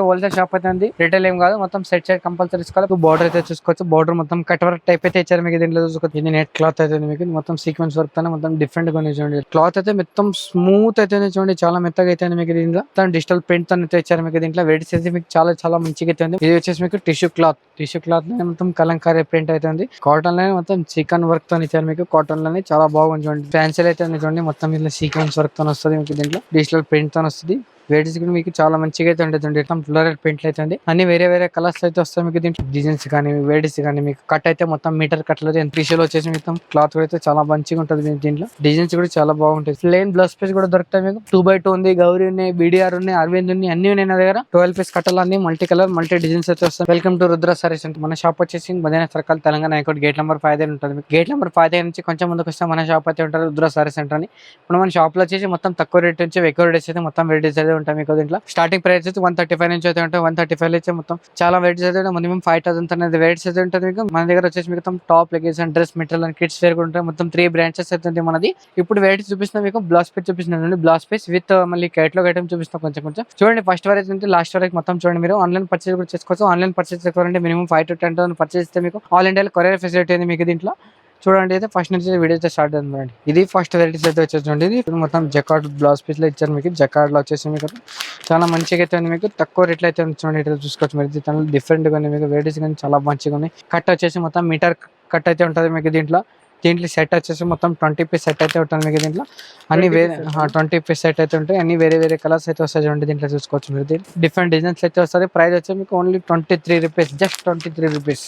Wholesale shop అయితే ఉంది. Retail ఏం కాదు, మొత్తం సెట్ కంపల్సరీ తీసుకోవాలి. బోర్డర్ అయితే చూసుకోవచ్చు. బోర్డర్ మొత్తం కట్ వర్క్ టైప్ అయితే ఇచ్చారు మీకు. దీంట్లో చూసుకోవచ్చు. ఇది నెట్ క్లాత్ అయితే మీకు మొత్తం సీక్వెన్స్ వర్క్ తో మొత్తం డిఫరెంట్ గా చూడండి. క్లాత్ అయితే మొత్తం స్మూత్ అయితే చూడండి, చాలా మెత్తగా అయితే మీకు. దీంట్లో డిజిటల్ ప్రింట్ తో అయితే ఇచ్చారు మీకు. దీంట్లో వెయిట్ అయితే మీకు చాలా మంచిగా అయితే ఉంది. ఇది వచ్చేసి మీకు టిష్యూ క్లాత్ మొత్తం కలంకారీ ప్రింట్ అయితే ఉంది. కాటన్ లో మొత్తం చికెన్ వర్క్ తో ఇచ్చారు మీకు. కాటన్ లోనే చాలా బాగుంది చూడండి. ఫ్యాన్సీ అయితే చూడండి, మొత్తం ఇట్లా సీక్వెన్స్ వర్క్ తో వస్తుంది మీకు. దీంట్లో డిజిటల్ ప్రింట్ తో వస్తుంది. వేడిస్ కూడా మీకు చాలా మంచిగా అయితే ఉంటుంది. ఫ్లోరల్ ప్రింట్లు అయితే ఉంది. అన్ని వేరే కలర్స్ అయితే వస్తాయి మీకు. దీంట్లో డిజైన్స్ కానీ వేడిస్ కానీ మీకు కట్ అయితే మొత్తం మీటర్ కట్లు టిష్యూలో వచ్చేసి మొత్తం క్లాత్ కూడా అయితే చాలా మంచిగా ఉంటుంది. దీంట్లో డిజైన్స్ కూడా చాలా బాగుంటాయి. ప్లేన్ బ్లౌజ్ పీస్ కూడా దొరుకుతాయి మీకు. 2x2 ఉంది, గౌరీ ఉన్నాయి, బీడీఆర్ ఉన్నాయి, అరవింద్ ఉన్నాయి, అన్ని ఉన్నాయి నా దగ్గర. 12 పీస్ కట్టాలన్నీ మల్టీ కలర్ మల్టీ డిజైన్స్ అయితే వస్తాయి. Welcome to Rudra sarees. మన షాప్ వచ్చేసి Madina circle, Telangana high court, gate number 5 దగ్గర ఉంటుంది. గేట్ నెంబర్ 5 దగ్గర నుంచి కొంచెం ముందుకు వస్తే మన షాప్ అయితే ఉంటుంది, రుద్ర సారీస్ సెంటర్ అని. ఇప్పుడు మన షాప్ లో వచ్చేసి మొత్తం తక్కువ రేట్ నుంచి ఎక్కువ రేట్స్ అయితే మొత్తం వెరైటీస్ అయితే ఉంటాయి మీకు. దీంట్లో స్టార్టింగ్ ప్రైస్ అయితే 135 నుంచి అయితే ఉంటాయి. 135 అయితే మొత్తం చాలా వెరైటీస్ అయితే మినిమం 5000 అనేది వెరైటీస్ అయితే ఉంటుంది మీకు. మన దగ్గర వచ్చేసి మీకు top leggings and dress material and kids wear కూడా ఉంటాయి. మొత్తం 3 బ్రాంచెస్ అయితే ఉంది మనది. ఇప్పుడు వెరైటీ చూపిస్తున్నా మీకు. బ్లౌజ్ పీస్ చూపిస్తున్నాను. బ్లౌజ్ పీస్ విత్ మళ్ళీ కేటలాగ్ ఐటమ్ చూపిస్తాం కొంచెం చూడండి. ఫస్ట్ వరకు నుంచి లాస్ట్ వరకు మొత్తం చూడండి. మీరు ఆన్లైన్ పర్చేస్ కూడా చేసుకోవచ్చు. ఆన్లైన్ పర్చేస్ చేసుకోవాలంటే మినిమం 5 to 10,000 పర్చేస్ చేస్తే మీకు ఆల్ ఇండియా కొరియర్ ఫెసిలిటీ ఉంది మీకు. దీంట్లో చూడండి అయితే ఫస్ట్ నుంచి వీడియో అయితే స్టార్ట్ అవుతుంది. ఇది ఫస్ట్ వెరైటీస్ అయితే వచ్చేసి ఇది మొత్తం జకార్డ్ బ్లౌజ్ పీస్ లో ఇచ్చారు మీకు. జకార్డ్ లో వచ్చేసి మీకు చాలా మంచిగా అయితే ఉంది మీకు. తక్కువ రేట్లు అయితే చూడండి. ఇట్లా చూసుకోవచ్చు మీరు. డిఫరెంట్ గా ఉంది మీకు. వెరైటీస్ కానీ చాలా మంచిగా ఉన్నాయి. కట్ వచ్చేసి మొత్తం మీటర్ కట్ అయితే ఉంటుంది మీకు. దీంట్లో సెట్ వచ్చేసి మొత్తం 20 పీస్ సెట్ అయితే ఉంటుంది మీకు. దీంట్లో అన్ని 20 పీస్ సెట్ అయితే ఉంటాయి. అన్ని వేరే కలర్స్ అయితే వస్తాయి చూడండి. దీంట్లో చూసుకోవచ్చు మీరు. డిఫరెంట్ డిజైన్స్ అయితే వస్తుంది. ప్రైస్ వచ్చి మీకు only 23 rupees. Just 23 rupees.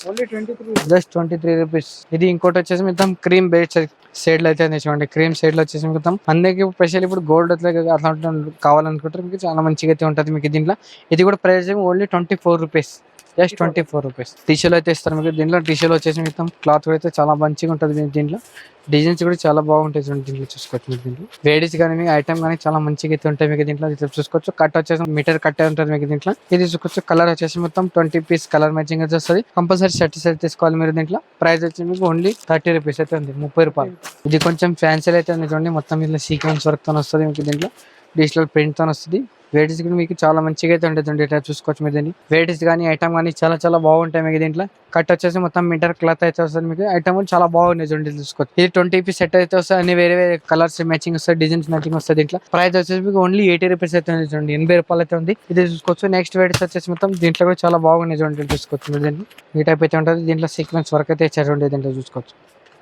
Just 23 rupees. ఇది ఇంకోటి వచ్చేసి మొత్తం క్రీమ్ బేస్ షేడ్ లో అయితే చూడండి. క్రీమ్ షేడ్ లో వచ్చేసి మొత్తం అందరికి స్పెషల్ ఇప్పుడు గోల్డ్ అట్లా కావాలనుకుంటారు మీకు. చాలా మంచిగా అయితే ఉంటుంది మీకు. దీంట్లో ఇది కూడా price only 24 rupees. Just 24 rupees. T-shirt అయితే ఇస్తారు మీకు. దీంట్లో టీషర్ట్ వచ్చేసి మొత్తం క్లాత్ కూడా అయితే చాలా మంచిగా ఉంటుంది. దీంట్లో డిజైన్స్ కూడా చాలా బాగుంటాయి చూడండి. దీంట్లో చూసుకోవచ్చు మీకు. దీంట్లో వేడీస్ కానీ మీకు ఐటమ్ కానీ చాలా మంచిగా అయితే ఉంటాయి మీకు. దీంట్లో చూసుకోవచ్చు. కట్ వచ్చేసి మీటర్ కట్ ఉంటుంది మీకు. దీంట్లో ఇది చూసుకోవచ్చు. కలర్ వచ్చేసి మొత్తం 20 పీస్ కలర్ మ్యాచింగ్ అయితే వస్తుంది. కంపల్సరీ షర్ట్ సెట్ తీసుకోవాలి మీరు. దీంట్లో ప్రైస్ వచ్చి మీకు ఓన్లీ 30 రూపీస్ అయితే ఉంది. 30 రూపాయలు. ఇది కొంచెం ఫ్యాన్సీ అయితే ఉంది చూడండి. మొత్తం ఇట్లా సీక్వెన్స్ వర్క్ తో వస్తుంది మీకు. దీంట్లో డిజిటల్ ప్రింట్ తో వస్తుంది. వెరైటీస్ కూడా మీకు చాలా మంచిగా అయితే ఉంటుంది. ఇట్లా చూసుకోవచ్చు మీరు. దీన్ని వెరైటీస్ కానీ ఐటమ్ కానీ చాలా బాగుంటాయి మీకు. దీంట్లో కట్ వచ్చేసి మొత్తం మీటర్ క్లాత్ అయితే వస్తుంది మీకు. ఐటమ్ కూడా చాలా బాగున్నాయి చూడండి. చూసుకోవచ్చు. ఇది 20 పీస్ సెట్ అయితే వస్తాయి. అన్ని వేరే కలర్స్ మ్యాచింగ్ వస్తాయి. డిజైన్స్ మ్యాచింగ్ వస్తుంది. దీంట్లో ప్రైస్ వచ్చేసి మీకు ఓన్లీ 80 రూపీస్ అయితే ఉంది చూడండి. 80 రూపాయలు అయితే ఉంది. ఇది చూసుకోవచ్చు. నెక్స్ట్ వెరైటీస్ వచ్చేసి మొత్తం దీంట్లో కూడా చాలా బాగున్నాయి చూడండి. చూసుకోవచ్చు మీరు. దీన్ని ఈ టైప్ అయితే ఉంటుంది. దీంట్లో సీక్వెన్స్ వర్క్ అయితే ఇచ్చారు చూడండి. దీంట్లో చూసుకోవచ్చు.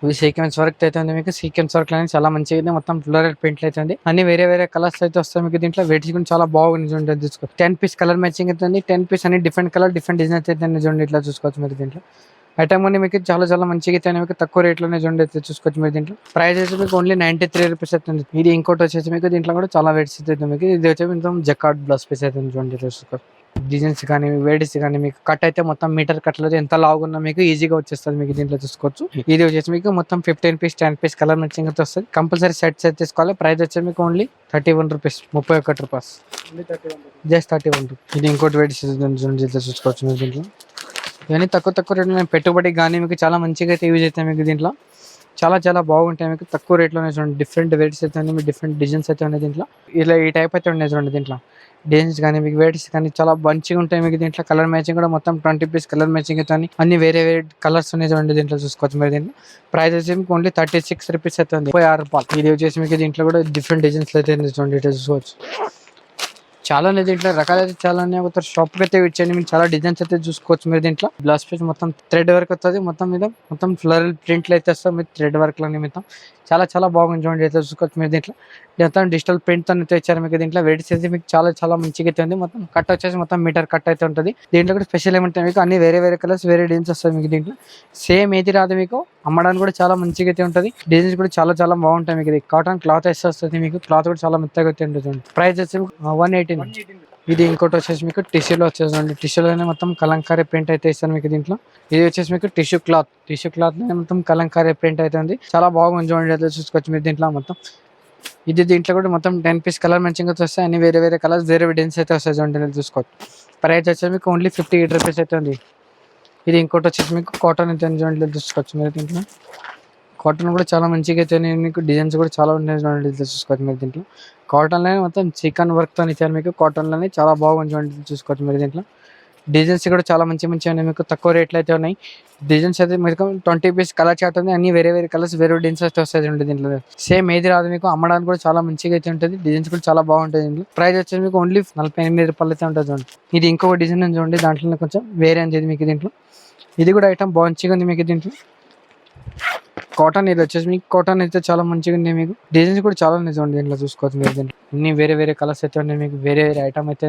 ఇవి సీక్వెన్స్ వర్క్ అయితే ఉంది మీకు. సీక్వెన్స్ వర్క్ అనేది చాలా మంచిగా మొత్తం ఫ్లోరల్ ప్రింట్లు అయితే ఉంది. అన్ని వేరే కలర్స్ అయితే వస్తాయి మీకు. దీంట్లో వెయిట్స్ కూడా చాలా బాగుంది చూడండి. చూసుకోవచ్చు. 10 పీస్ కలర్ మ్యాచింగ్ అయితే ఉంది. 10 పీస్ అన్ని డిఫరెంట్ కలర్ డిఫరెంట్ డిజైన్ అయితే చూడండి. ఇట్లా చూసుకోవచ్చు మీరు. దీంట్లో ఐటమ్ అని మీకు చాలా మంచిగా అయితే మీకు తక్కువ రేట్లోనే చూడండి. అయితే చూసుకోవచ్చు మీరు. దీంట్లో ప్రైస్ వచ్చి మీకు ఓన్లీ 93 రూపీస్ అవుతుంది. ఇది ఇంకోటి వచ్చేసి మీకు. దీంట్లో కూడా చాలా వెయిట్స్ అయితే మీకు. ఇది వచ్చి మొత్తం జకార్డ్ బ్లౌజ్ పీస్ అయితే చూడండి. చూసుకోవచ్చు. డిజైన్స్ కానీ వేడిస్ కానీ మీకు కట్ అయితే మొత్తం మీటర్ కట్లో ఎంత లాగున్నా మీకు ఈజీగా వచ్చేస్తుంది మీకు. దీంట్లో చూసుకోవచ్చు. ఇది వచ్చేసి మీకు మొత్తం 15 పీస్ 10 పీస్ కలర్ మ్యాచింగ్ అయితే వస్తుంది. కంపల్సరీ సెట్స్ అయితే తీసుకోవాలి. ప్రైస్ వచ్చి మీకు only 31 rupees. 31 rupees. Just 31 rupees. ఇది ఇంకోటి వెయిట్స్ చూసుకోవచ్చు మీరు. దీంట్లో ఇవన్నీ తక్కువ రేట్లో పెట్టుబడి కానీ మీకు చాలా మంచిగా అయితే యూజ్ అవుతాయి మీకు. దీంట్లో చాలా బాగుంటాయి మీకు. తక్కువ రేట్లోనే చూడండి. డిఫరెంట్ వెరైటీస్ అయితే ఉన్నాయి. డిఫరెంట్ డిజైన్స్ అయితే ఉన్నాయి. దీంట్లో ఇలా ఈ టైప్ అయితే ఉన్నాయి చూడండి. దీంట్లో డిజైన్స్ కానీ మీకు వెరైటీస్ కానీ చాలా మంచిగా ఉంటాయి మీకు. దీంట్లో కలర్ మ్యాచింగ్ కూడా మొత్తం 20 పీస్ కలర్ మ్యాచింగ్ అయితే అన్ని వేరే కలర్స్ ఉన్నాయి చూడండి. దీంట్లో చూసుకోవచ్చు మీరు. దీంట్లో ప్రైస్ వచ్చి మీకు ఓన్లీ 36 రూపీస్ అయితే ఉంది. 6 రూపాయలు. ఇది వచ్చేసి మీకు. దీంట్లో కూడా డిఫరెంట్ డిజైన్స్ అయితే చూడండి. ఇట్లా చూసుకోవచ్చు. చాలా దీంట్లో రకాలు అయితే చాలా ఒకసారి షాప్ అయితే ఇచ్చేయండి. మీరు చాలా డిజైన్స్ అయితే చూసుకోవచ్చు మీరు. దీంట్లో బ్లౌజ్ పీస్ మొత్తం థ్రెడ్ వర్క్ వస్తుంది. మొత్తం మీద మొత్తం ఫ్లోరల్ ప్రింట్లు అయితే వస్తాయి మీరు. థ్రెడ్ వర్క్ లో మొత్తం చాలా బాగుంది చూడండి. అయితే చూసుకోవచ్చు మీరు. దీంట్లో మొత్తం డిజిటల్ ప్రింట్ తో అయితే ఇచ్చారు మీకు. దీంట్లో వెరైటీస్ అయితే మీకు చాలా మంచిగా అయితే ఉంది. మొత్తం కట్ వచ్చేసి మొత్తం మీటర్ కట్ అయితే ఉంటుంది. దీంట్లో కూడా స్పెషల్ ఏమంటే మీకు అన్ని వేరే కలర్స్ వేరే డిజైన్స్ వస్తాయి మీకు. దీంట్లో సేమ్ ఏది రాదు మీకు. అమ్మడానికి కూడా చాలా మంచిగా అయితే ఉంటుంది. డిజైన్స్ కూడా చాలా బాగుంటాయి మీకు. ఇది కాటన్ క్లాత్ అయితే వస్తుంది మీకు. క్లాత్ కూడా చాలా మెత్తగా అయితే ఉంటుంది. ప్రైస్ వచ్చి 118. ఇది ఇంకోటి వచ్చేసి మీకు టిష్యూలో వచ్చేసి టిష్యూలోనే మొత్తం కలంకారీ ప్రింట్ అయితే ఇస్తాను మీకు. దీంట్లో ఇది వచ్చేసి మీకు టిష్యూ క్లాత్ మొత్తం కలంకారీ ప్రింట్ అయితే ఉంది. చాలా బాగుంది చూడండి. అయితే చూసుకోవచ్చు మీరు. దీంట్లో మొత్తం దీంట్లో కూడా మొత్తం 10 పీస్ కలర్ మ్యాచింగ్ అయితే వస్తాయి. అన్ని వేరే కలర్స్ వేరే డిజైన్స్ అయితే వస్తాయి చూడండి. చూసుకోవచ్చు. ప్రైస్ వచ్చేసి మీకు ఓన్లీ 58 రూపీస్ అయితే ఉంది. ఇది ఇంకోటి వచ్చేసి మీకు కాటన్ అయితే చూడండి. చూసుకోవచ్చు మీరు. దీంట్లో కాటన్ కూడా చాలా మంచిగా అయితే మీకు డిజైన్స్ కూడా చాలా ఉన్నాయి చూడండి. ఇట్లా చూసుకోవచ్చు మీరు దీంట్లో కాటన్లోనే మొత్తం చికెన్ వర్క్తో ఇచ్చారు మీకు. కాటన్లోనే చాలా బాగుంది చూడండి, చూసుకోవచ్చు మీరు దీంట్లో డిజైన్స్ కూడా చాలా మంచి మంచిగా ఉన్నాయి మీకు. తక్కువ రేట్లు అయితే ఉన్నాయి. డిజైన్స్ అయితే మీకు 20 పీస్ కలర్ చార్ట్ ఉంది. అన్ని వేరే వేరే కలర్స్ వేరే డిజైన్స్ అయితే వస్తాయి చూడండి. దీంట్లో సేమ్ ఏది రాదు మీకు. అమ్మడానికి కూడా చాలా మంచిగా అయితే ఉంటుంది. డిజైన్స్ కూడా చాలా బాగుంటుంది. దీంట్లో ప్రైస్ వచ్చేసి మీకు ఓన్లీ 48 రూపాయలు అయితే ఉంటుంది చూడండి. ఇది ఇంకొక డిజైన్ ఉంది చూడండి, దాంట్లో కొంచెం వేరే ఉంది మీకు. దీంట్లో ఇది కూడా ఐటమ్ మంచిగా ఉంది మీకు. దీంట్లో కాటన్ ఇది వచ్చేసి మీకు కాటన్ అయితే చాలా మంచిగా ఉంది మీకు. డిజైన్స్ కూడా చాలా ఉన్నాయి చూడండి. దీంట్లో చూసుకోవచ్చు మీరు. దీంట్లో అన్ని వేరే వేరే కలర్స్ అయితే ఉన్నాయి మీకు. వేరే వేరే ఐటమ్ అయితే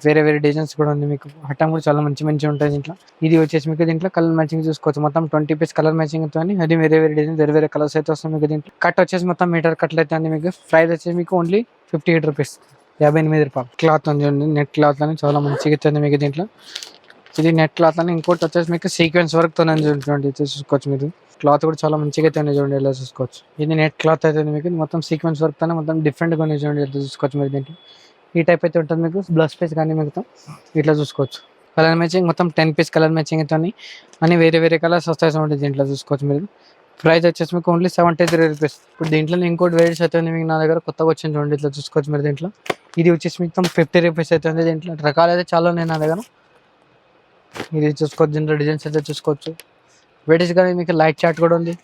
వేరే వేరే డిజైన్స్ కూడా ఉంది మీకు. ఐటమ్ కూడా చాలా మంచి మంచి ఉంటాయి దీంట్లో. ఇది వచ్చేసి మీకు దీంట్లో కలర్ మ్యాచింగ్ చూసుకోవచ్చు. మొత్తం 20 పీస్ కలర్ మ్యాచింగ్ తో అది వేరే వేరే డిజైన్ వేరే వేరే కలర్స్ అయితే వస్తాయి మీకు. దీంట్లో కట్ వచ్చేసి మొత్తం మీటర్ కట్లు అయితే ఉంది మీకు. ప్రైస్ వచ్చేసి మీకు ఓన్లీ 58 రూపీస్, 58 రూపాయలు. క్లాత్ ఉంది చూడండి, నెట్ క్లాత్ అని చాలా మంచిగా అయితే మీకు. దీంట్లో ఇది నెట్ క్లాత్ అని. ఇంకోటి వచ్చేసి మీకు సీక్వెన్స్ వర్క్ తో చూడండి, చూసుకోవచ్చు మీరు. క్లాత్ కూడా చాలా మంచిగా అయితే చూడండి, ఇలా చూసుకోవచ్చు. ఇది నెట్ క్లాత్ అయితే మీకు మొత్తం సీక్వెన్స్ వర్క్ తోనే మొత్తం డిఫరెంట్ గా చూడండి, ఇలా చూసుకోవచ్చు మీరు. దీంట్లో ఈ టైప్ అయితే ఉంటుంది మీకు. బ్లౌజ్ పీస్ కానీ మీకు ఇట్లా చూసుకోవచ్చు. కలర్ మ్యాచింగ్ మొత్తం 10 పీస్ కలర్ మ్యాచింగ్ అయితే అని వేరే వేరే కలర్స్ వస్తాయి చూడండి. దీంట్లో చూసుకోవచ్చు మీరు. ప్రైస్ వచ్చేసి మీకు ఓన్లీ 73 రూపీస్. ఇప్పుడు దీంట్లో ఇంకోటి వెరైటీస్ అయితే మీకు నా దగ్గర కొత్తగా వచ్చింది చూడండి, ఇట్లా చూసుకోవచ్చు మీరు. దీంట్లో ఇది వచ్చేసి మీకు 50 రూపీస్ అయితే ఉంది. దీంట్లో రకాలు అయితే చాలా ఉన్నాయి నా దగ్గర. ఇది చూసుకోవచ్చు. దీంట్లో డిజైన్స్ అయితే చూసుకోవచ్చు. వెరైటీస్ కానీ మీకు లైట్ చార్ట్ కూడా ఉంది.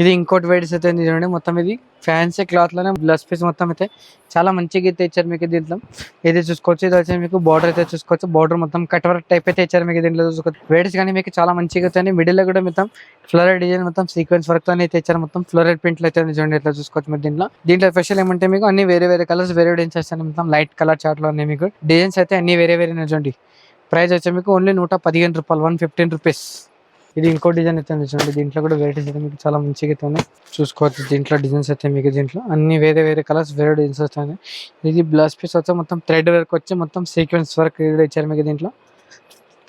ఇది ఇంకోటి వెరైటీస్ అయితే చూడండి. మొత్తం ఇది ఫ్యాన్సీ క్లాత్ లోనే బ్లౌజ్ పీస్ మొత్తం అయితే చాలా మంచిగా అయితే ఇచ్చారు మీకు. దీంట్లో ఇది చూసుకోవచ్చు. ఇది వచ్చి మీకు బార్డర్ అయితే చూసుకోవచ్చు. బార్డర్ మొత్తం కట్ వర్క్ టైప్ అయితే ఇచ్చారు మీకు. దీంట్లో చూసుకోవచ్చు. వెరైటీస్ కానీ మీకు చాలా మంచిగా అయితే మిడిల్ లో కూడా మొత్తం ఫ్లోరల్ డిజైన్ మొత్తం సీక్వెన్స్ వర్క్ తో అయితే ఇచ్చారు. మొత్తం ఫ్లోరల్ ప్రింట్లు అయితే చూడండి, ఇట్లా చూసుకోవచ్చు మీరు. దీంట్లో స్పెషల్ ఏమంటే మీకు అన్ని వేరే వేరే కలర్స్ వేరే డిజైన్స్ వస్తాయి. మొత్తం లైట్ కలర్ చార్ట్ లో ఉన్నాయి మీకు. డిజైన్స్ అయితే అన్ని వేరే వేరే చూడండి. ప్రైస్ వచ్చి మీకు ఓన్లీ 115 రూపాయలు, 115 రూపీస్. ఇది ఇంకో డిజైన్ అయితే చూడండి. దీంట్లో కూడా వెరైటీస్ అయితే మీకు చాలా మంచిగా అయితే ఉన్నాయి, చూసుకోవచ్చు. దీంట్లో డిజైన్స్ అయితే మీకు దీంట్లో అన్ని వేరే వేరే కలర్స్ వేరే డిజైన్స్ వస్తాయి. ఇది బ్లౌజ్ పీస్ వచ్చి మొత్తం థ్రెడ్ వర్క్ వచ్చి మొత్తం సీక్వెన్స్ వర్క్ ఇచ్చారు మీకు. దీంట్లో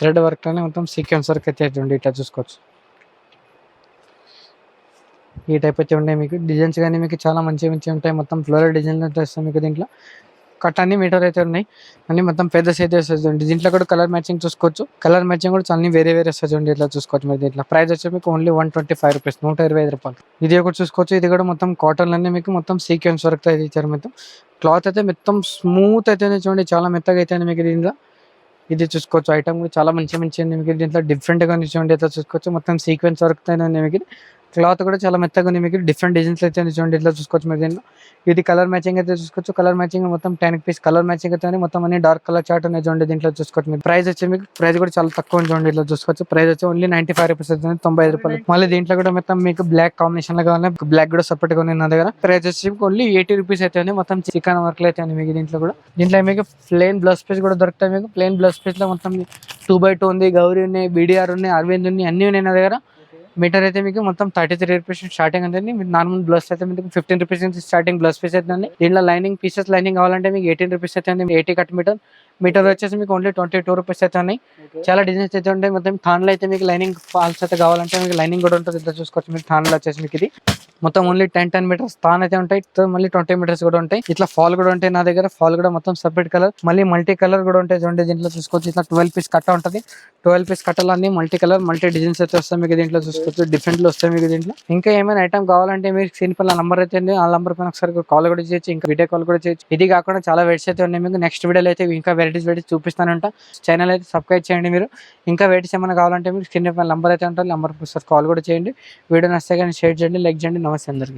థ్రెడ్ వర్క్ లోనే మొత్తం సీక్వెన్స్ వర్క్ అయితే చూడండి, ఇట్లా చూసుకోవచ్చు. ఈ టైప్ అయితే ఉంటాయి మీకు. డిజైన్స్ కానీ మీకు చాలా మంచి మంచి ఉంటాయి. మొత్తం ఫ్లోరల్ డిజైన్ అయితే వస్తాయి మీకు. దీంట్లో కట్ అన్ని మీటర్ అయితే ఉన్నాయి. అన్ని మొత్తం పెద్ద సైజ్ వస్తుంది. దీంట్లో కూడా కలర్ మ్యాచింగ్ చూసుకోవచ్చు. కలర్ మ్యాచింగ్ కూడా అన్ని వేరే వేరే వస్తుంది, ఇట్లా చూసుకోవచ్చు మీరు. దీంట్లో ప్రైస్ వచ్చి మీకు ఓన్లీ 125 రూపీస్, 125 రూపాయలు. ఇది ఒకటి చూసుకోవచ్చు. ఇది కూడా మొత్తం కాటన్ అన్ని మీకు మొత్తం సీక్వెన్స్ వర్క్ అయితే ఇచ్చారు. మొత్తం క్లాత్ అయితే మొత్తం స్మూత్ అయితే చూడండి, చాలా మెత్తగా అయితే మీకు. దీంట్లో ఇది చూసుకోవచ్చు. ఐటమ్ కూడా చాలా మంచి మంచి ఉంది మీకు. దీంట్లో డిఫరెంట్ గా చూడండి, అయితే చూసుకోవచ్చు. మొత్తం సీక్వెన్స్ వర్క్ అయితే మీకు. క్లాత్ కూడా చాలా మెత్తగా ఉంది మీకు. డిఫరెంట్ డిజైన్స్ అయితే చూడండి, ఇట్లా చూసుకోవచ్చు మీరు. దీంట్లో ఇది కలర్ మ్యాచింగ్ అయితే చూసుకోవచ్చు. కలర్ మ్యాచింగ్ మొత్తం 10 పీస్ కలర్ మ్యాచింగ్ అయితే మొత్తం అన్ని డార్క్ కలర్ చార్ట్ ఉన్నాయి చూడండి. దీంట్లో చూసుకోవచ్చు మీరు. ప్రైస్ వచ్చి మీకు ప్రైస్ కూడా చాలా తక్కువ చూడండి, ఇట్లా చూసుకోవచ్చు. ప్రైస్ వచ్చి ఓన్లీ 95 రూపీస్ అవుతుంది, 95 రూపాయలు. మళ్ళీ దీంట్లో కూడా మొత్తం మీకు బ్లాక్ కాంబినేషన్ లో కావాలి, బ్లాక్ కూడా సపరేట్ గా ఉంది నా దగ్గర. ప్రైస్ వచ్చి ఓన్లీ 80 రూపీస్ అయితే ఉంది. మొత్తం చికెన్ వర్క్ అయితే ఉంది మీకు. దీంట్లో మీకు ప్లెయిన్ బ్లౌజ్ పీస్ కూడా దొరుకుతాయి మీకు. ప్లెయిన్ బ్లౌజ్ పీస్ లో మొత్తం 2x2 ఉంది, గౌరీ ఉన్నాయి, బీడీఆర్ ఉన్నాయి, అరవింద్ ఉన్నాయి, అన్ని ఉన్నాయి నా దగ్గర. మీటర్ అయితే మీకు మొత్తం 33 రూపీస్ స్టార్టింగ్ ఉంటుంది. మీకు నార్మల్ బ్లౌజ్ అయితే మీకు 15 రూపీస్ నుంచి స్టార్టింగ్ బ్లౌజ్ పీస్ అయితే ఉంది. దీంట్లో లైనింగ్ పీసెస్ లైనింగ్ కావాలంటే మీకు 18 రూపీస్ అయితే ఉంది. 80 కట్ మీటర్. మీటర్ వచ్చేసి మీకు ఓన్లీ 22 రూపీస్ అయితే ఉన్నాయి. చాలా డిజైన్స్ అయితే ఉంటాయి. మొత్తం థాన్లో అయితే మీకు లైనింగ్ ఫాల్స్ అయితే కావాలంటే మీకు లైనింగ్ కూడా ఉంటుంది, ఇట్లా చూసుకోవచ్చు మీకు. థాన్లో వచ్చేసి మీకు ఇది మొత్తం ఓన్లీ 10 మీటర్స్ థాన్ అయితే ఉంటాయి. మళ్ళీ 20 మీటర్స్ కూడా ఉంటాయి. ఇట్లా ఫాల్ కూడా ఉంటాయి నా దగ్గర. ఫాల్ కూడా మొత్తం సపరేట్ కలర్, మళ్ళీ మల్టీ కలర్ కూడా ఉంటాయి చూడండి. దీంట్లో చూసుకోవచ్చు. ఇట్లా 12 పీస్ కట్ట ఉంటుంది. 12 పీస్ కట్టలన్నీ మల్టీ కలర్ మల్టీ డిజైన్స్ అయితే వస్తాయి మీకు. దీంట్లో చూసుకోవచ్చు. డిఫరెంట్ లో వస్తాయి మీకు. దీంట్లో ఇంకా ఏమైనా ఐటమ్ కావాలంటే మీరు సింపుల్ నంబర్ అయితే ఉంది, ఆ నంబర్ పైన ఒకసారి కాల్ కూడా చేయొచ్చు, ఇంకా వీడియో కాల్ కూడా చేయొచ్చు. ఇది కాకుండా చాలా వెరైటీస్ అయితే ఉన్నాయి మీకు. నెక్స్ట్ వీడియోలో అయితే ఇంకా వెరైటీస్ చూపిస్తానంట. ఛానల్ అయితే సబ్స్క్రైబ్ చేయండి మీరు. ఇంకా వెరైటీస్ ఏమైనా కావాలంటే మీరు స్క్రీన్ పైన నంబర్ అయితే ఉంటుంది, నంబర్ ఒకసారి కాల్ కూడా చేయండి. వీడియో నచ్చితే కానీ షేర్ చేయండి, లైక్ చేయండి. నమస్తే అందరికీ.